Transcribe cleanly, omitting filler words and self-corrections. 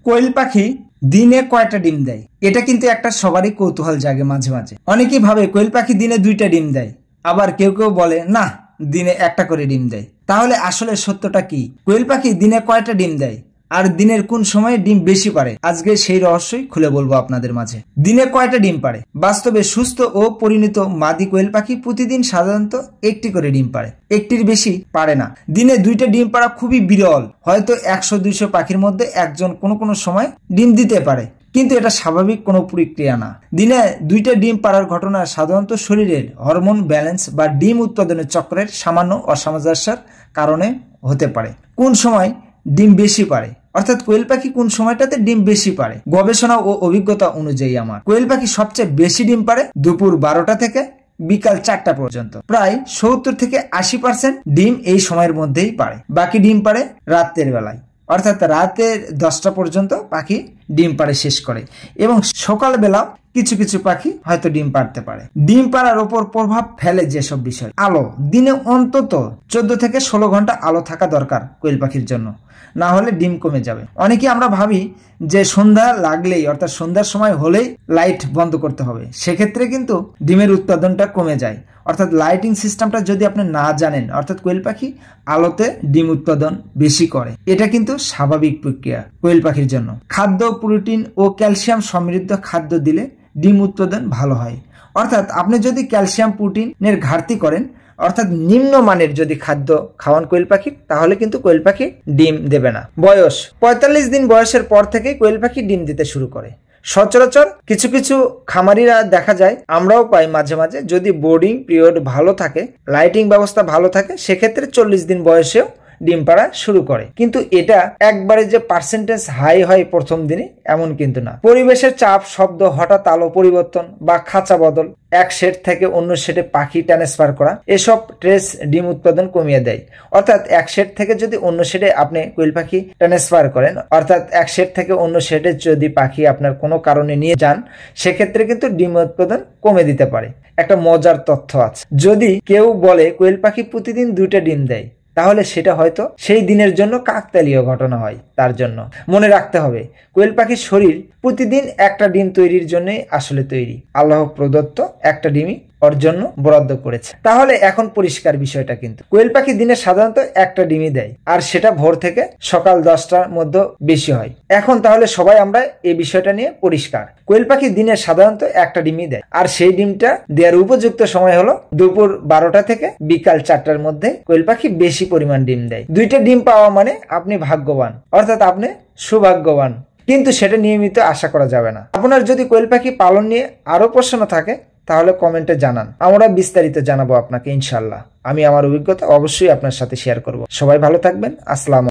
কোয়েল পাখি দিনে কয়টা ডিম দেয়? এটা কিন্তু একটা সবারই কৌতূহল জাগে মাঝে মাঝে। অনেকেই ভাবে কোয়েল পাখি দিনে 2টা ডিম দেয়, আবার কেউ কেউ বলে না দিনে 1টা করে ডিম দেয়। তাহলে আসলে সত্যটা কি? কোয়েল পাখি দিনে কয়টা ডিম দেয় আর দিনের কোন সময়ে ডিম বেশি পারে? আজকে সেই রহস্যই খুলে বলবো আপনাদের মাঝে। দিনে কয়টা ডিম পারে? বাস্তবে সুস্থ ও পরিণত মাদি কোয়েল পাখি প্রতিদিন সাধারণত 1টি করে ডিম পারে, 1টির বেশি পারে না। দিনে 2টা ডিম পাড়া খুবই বিরল, হয়তো 100-200 পাখির মধ্যে একজন কোনো কোনো সময় ডিম দিতে পারে, কিন্তু এটা স্বাভাবিক কোনো প্রক্রিয়া না। দিনে 2টা ডিম পাড়ার ঘটনা সাধারণত শরীরের হরমোন ব্যালেন্স বা ডিম উৎপাদনের চক্রের সামান্য অসামঞ্জস্যের কারণে হতে পারে। কোন সময় ডিম বেশি পারে, অর্থাৎ কোয়েল পাখি কোন সময়টাতে ডিম বেশি পারে? গবেষণা ও অভিজ্ঞতা অনুযায়ী আমার কোয়েল পাখি সবচেয়ে বেশি ডিম পারে দুপুর 12টা থেকে বিকাল 4টা পর্যন্ত। প্রায় 70 থেকে 80% ডিম এই সময়ের মধ্যেই পারে। বাকি ডিম পারে রাতের বেলায়, অর্থাৎ রাতের 10টা পর্যন্ত পাখি ডিম পাড়ে শেষ করে, এবং সকালবেলা কিছু কিছু পাখি হয়তো ডিম পাড়তে পারে। ডিম পাড়ার উপর প্রভাব ফেলে যেসব বিষয়: আলো। দিনে অন্তত 14 থেকে 16 ঘন্টা আলো থাকা দরকার কোয়েল পাখির জন্য, না হলে ডিম কমে যাবে। অনেকে আমরা ভাবি যে সন্ধ্যা লাগলেই, অর্থাৎ সন্ধ্যার সময় হলেই লাইট বন্ধ করতে হবে, সেক্ষেত্রে কিন্তু ডিমের উৎপাদনটা কমে যায়। অর্থাৎ লাইটিং সিস্টেমটা যদি আপনি না জানেন, অর্থাৎ কোয়েল পাখি আলোতে ডিম উৎপাদন বেশি করে, এটা কিন্তু স্বাভাবিক প্রক্রিয়া কোয়েল পাখির জন্য। খাদ্য, প্রোটিন ও ক্যালসিয়াম সমৃদ্ধ খাদ্য দিলে ডিম উৎপাদন ভালো হয়। অর্থাৎ আপনি যদি ক্যালসিয়াম প্রোটিনের ঘাটতি করেন, অর্থাৎ নিম্নমানের যদি খাদ্য খাওয়ান কোয়েল পাখি, তাহলে কিন্তু কোয়েল পাখি ডিম দেবে না। বয়স: 45 দিন বয়সের পর থেকে কোয়েল পাখি ডিম দিতে শুরু করে। সচরাচর কিছু কিছু খামারিরা দেখা যায়, আমরাও পাই মাঝে মাঝে, যদি বোর্ডিং পিরিয়ড ভালো থাকে, লাইটিং ব্যবস্থা ভালো থাকে, সেক্ষেত্রে 40 দিন বয়সেও ডিম পাড়া শুরু করে। কিন্তু এটা একবারে যে পার্সেন্টেজ হাই হয় প্রথম দিনে, এমন কিন্তু না। পরিবেশের চাপ, শব্দ, হঠাৎ আলো পরিবর্তন বা খাঁচা বদল, এক শেড থেকে অন্য শেডে পাখি ট্রান্সফার করা, এসব ট্রেস ডিম উৎপাদন কমিয়ে দেয়। অর্থাৎ এক শেড থেকে যদি অন্য শেডে আপনি কোয়েল পাখি ট্রান্সফার করেন, অর্থাৎ এক শেড থেকে অন্য শেডে যদি পাখি আপনার কোনো কারণে নিয়ে যান, সেক্ষেত্রে কিন্তু ডিম উৎপাদন কমে দিতে পারে। একটা মজার তথ্য আছে, যদি কেউ বলে কোয়েল পাখি প্রতিদিন 2টা ডিম দেয়, তাহলে সেটা হয়তো সেই দিনের জন্য কাকতালীয় ঘটনা হয়। তার জন্য মনে রাখতে হবে, কোয়েল পাখির শরীর প্রতিদিন 1টা ডিম তৈরির জন্যই আসলে তৈরি। আল্লাহ প্রদত্ত 1টা ডিমই ওর জন্য বরাদ্দ করেছে। তাহলে এখন পরিষ্কার বিষয়টা, কিন্তু কোয়েল পাখি দিনে সাধারণত 1টা ডিমই দেয়, আর সেটা ভোর থেকে সকাল 10টার মধ্যে বেশি হয়। এখন তাহলে সবাই আমরা এই বিষয়টা নিয়ে পরিষ্কার। কোয়েল পাখি দিনে সাধারণত 1টা ডিমই দেয়, আর সেই ডিমটা দেওয়ার উপযুক্ত সময় হলো দুপুর 12টা থেকে বিকাল 4টার মধ্যে কোয়েল পাখি বেশি পরিমাণ ডিম দেয়। 2টা ডিম পাওয়া মানে আপনি ভাগ্যবান, অর্থাৎ আপনি সৌভাগ্যবান, কিন্তু সেটা নিয়মিত আশা করা যাবে না। আপনার যদি কোয়েল পাখি পালন নিয়ে আরো প্রশ্ন থাকে, তাহলে কমেন্টে জানান, আমরা বিস্তারিত জানাবো আপনাকে ইনশাল্লাহ। আমি আমার অভিজ্ঞতা অবশ্যই আপনার সাথে শেয়ার করব। সবাই ভালো থাকবেন। আসসালাম।